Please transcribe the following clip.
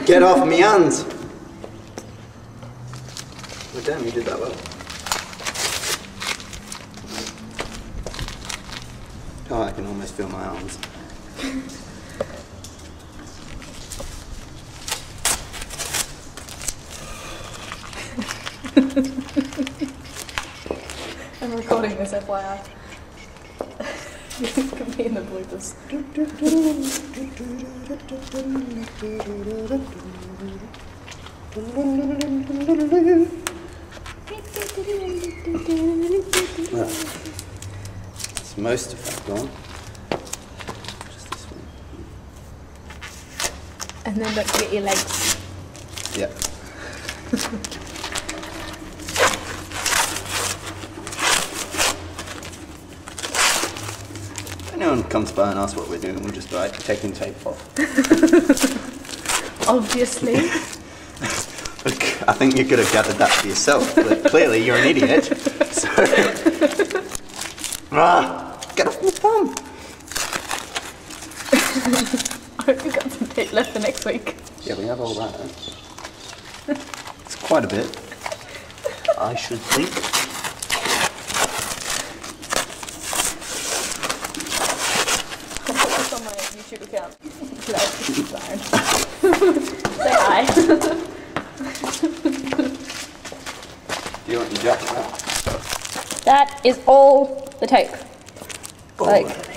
Get off me hands! Oh damn, you did that well. Oh, I can almost feel my arms. I'm recording this, FYI. This could be in the bloopers. It's most of that gone. Just this one. And then don't forget your legs. Yeah. If anyone comes by and asks what we're doing, we're just like taking tape off. Obviously. Look, I think you could have gathered that for yourself, but clearly you're an idiot. So, get off my thumb. I hope we've got some tape left for next week. Yeah, we have all that. It's quite a bit, I should think. I'll put this on my YouTube account. Say hi. Do you want your jacket out? That is all the tape. Oh. Like.